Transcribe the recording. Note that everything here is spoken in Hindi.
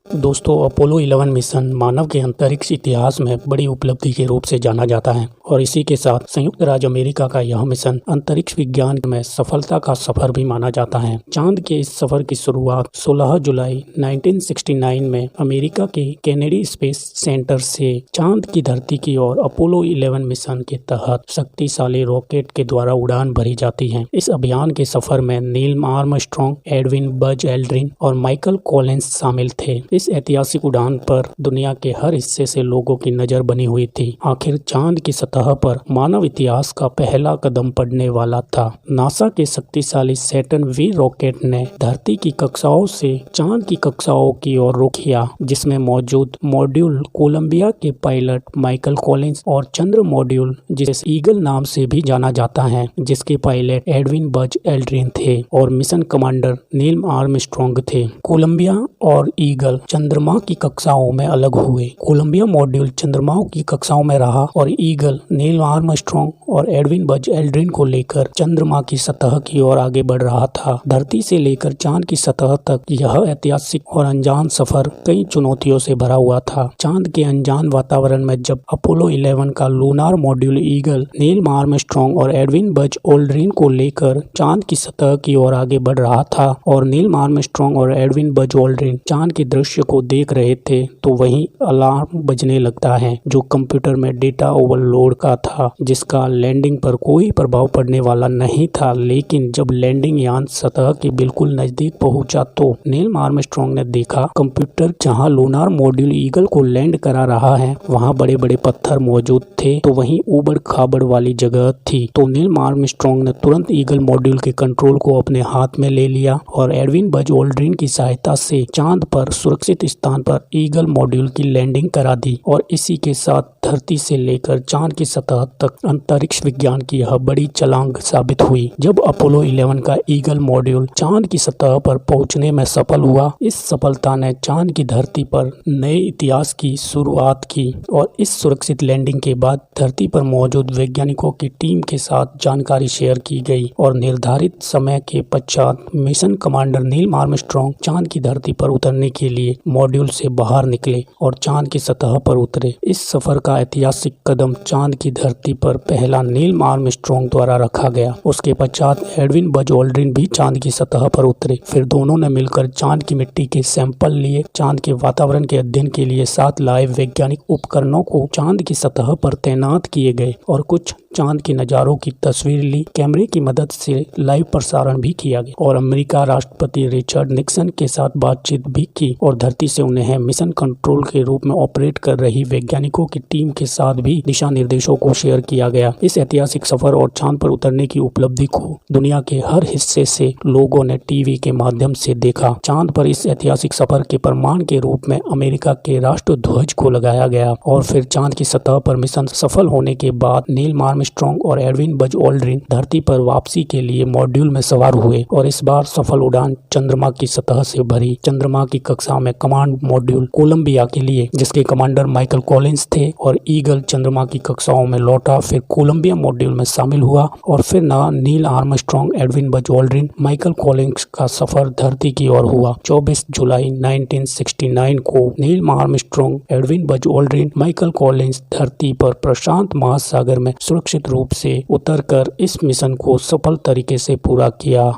दोस्तों, अपोलो 11 मिशन मानव के अंतरिक्ष इतिहास में बड़ी उपलब्धि के रूप से जाना जाता है और इसी के साथ संयुक्त राज्य अमेरिका का यह मिशन अंतरिक्ष विज्ञान में सफलता का सफर भी माना जाता है। चांद के इस सफर की शुरुआत 16 जुलाई 1969 में अमेरिका के केनेडी स्पेस सेंटर से चांद की धरती की ओर अपोलो 11 मिशन के तहत शक्तिशाली रॉकेट के द्वारा उड़ान भरी जाती है। इस अभियान के सफर में Neil Armstrong, Edwin Buzz Aldrin और माइकल कॉलिंस शामिल थे। इस ऐतिहासिक उड़ान पर दुनिया के हर हिस्से से लोगों की नजर बनी हुई थी। आखिर चांद की सतह पर मानव इतिहास का पहला कदम पड़ने वाला था। नासा के शक्तिशाली सैटर्न वी रॉकेट ने धरती की कक्षाओं से चांद की कक्षाओं की ओर रुख किया, जिसमें मौजूद मॉड्यूल कोलंबिया के पायलट माइकल कॉलिंस और चंद्र मॉड्यूल, जिसे ईगल नाम से भी जाना जाता है, जिसके पायलट एडविन बज एल्ड्रिन थे और मिशन कमांडर नील आर्मस्ट्रॉन्ग थे। कोलंबिया और ईगल चंद्रमा की कक्षाओं में अलग हुए। कोलंबिया मॉड्यूल चंद्रमा की कक्षाओं में रहा और ईगल नील आर्मस्ट्रॉन्ग और एडविन बज एल्ड्रिन को लेकर चंद्रमा की सतह की ओर आगे बढ़ रहा था। धरती से लेकर चांद की सतह तक यह ऐतिहासिक और अनजान सफर कई चुनौतियों से भरा हुआ था। चांद के अनजान वातावरण में जब अपोलो 11 का lunar module eagle Neil Armstrong और एडविन बज एल्ड्रिन को लेकर चांद की सतह की ओर आगे बढ़ रहा था और नील आर्मस्ट्रॉन्ग और एडविन बज एल्ड्रिन चांद के दृश्य को देख रहे थे, तो वहीं अलार्म बजने लगता है, जो कंप्यूटर में डेटा ओवरलोड का था, जिसका लैंडिंग पर कोई प्रभाव पड़ने वाला नहीं था। लेकिन जब लैंडिंग यान सतह के बिल्कुल नजदीक पहुंचा तो नील आर्मस्ट्रॉन्ग ने देखा कंप्यूटर जहां लूनार मॉड्यूल ईगल को लैंड करा रहा है वहां बड़े बड़े पत्थर मौजूद थे, तो वहीं उबड़ खाबड़ वाली जगह थी। तो नील आर्मस्ट्रॉन्ग ने तुरंत ईगल मॉड्यूल के कंट्रोल को अपने हाथ में ले लिया और एडविन बज एल्ड्रिन की सहायता से चांद पर सुरक्षित स्थान पर ईगल मॉड्यूल की लैंडिंग करा दी और इसी के साथ धरती से लेकर चांद की सतह तक अंतरिक्ष विज्ञान की यह बड़ी छलांग साबित हुई। जब अपोलो 11 का ईगल मॉड्यूल चांद की सतह पर पहुंचने में सफल हुआ, इस सफलता ने चांद की धरती पर नए इतिहास की शुरुआत की और इस सुरक्षित लैंडिंग के बाद धरती पर मौजूद वैज्ञानिकों की टीम के साथ जानकारी शेयर की गई और निर्धारित समय के पश्चात मिशन कमांडर नील आर्मस्ट्रॉन्ग चांद की धरती पर उतरने के लिए मॉड्यूल से बाहर निकले और चांद की सतह पर उतरे। इस सफर का ऐतिहासिक कदम चांद की धरती पर पहला नील आर्मस्ट्रॉन्ग द्वारा रखा गया। उसके पश्चात एडविन बज एल्ड्रिन भी चांद की सतह पर उतरे। फिर दोनों ने मिलकर चांद की मिट्टी के सैंपल लिए, चांद के वातावरण के अध्ययन के लिए 7 लाइव वैज्ञानिक उपकरणों को चांद की सतह पर तैनात किए गए और कुछ चांद के नजारों की तस्वीर ली। कैमरे की मदद से लाइव प्रसारण भी किया गया और अमेरिका राष्ट्रपति रिचर्ड निक्सन के साथ बातचीत भी की और धरती से उन्हें मिशन कंट्रोल के रूप में ऑपरेट कर रही वैज्ञानिकों की टीम के साथ भी दिशा निर्देशों को शेयर किया गया। इस ऐतिहासिक सफर और चांद पर उतरने की उपलब्धि को दुनिया के हर हिस्से से लोगों ने टीवी के माध्यम से देखा। चांद पर इस ऐतिहासिक सफर के प्रमाण के रूप में अमेरिका के राष्ट्र ध्वज को लगाया गया और फिर चांद की सतह पर मिशन सफल होने के बाद नील आर्मस्ट्रॉन्ग और एडविन बज एल्ड्रिन धरती पर वापसी के लिए मॉड्यूल में सवार हुए और इस बार सफल उड़ान चंद्रमा की सतह से भरी। चंद्रमा की कक्षा में कमांड मॉड्यूल कोलंबिया के लिए, जिसके कमांडर माइकल कॉलिंस थे, और ईगल चंद्रमा की कक्षाओं में लौटा। फिर कोलंबिया मॉड्यूल में शामिल हुआ और फिर Neil Armstrong, Edwin Buzz Aldrin, Michael Collins का सफर धरती की ओर हुआ। 24 जुलाई 1969 को Neil Armstrong, Edwin Buzz Aldrin, Michael Collins धरती पर प्रशांत महासागर में सुरक्षित रूप से उतरकर इस मिशन को सफल तरीके से पूरा किया।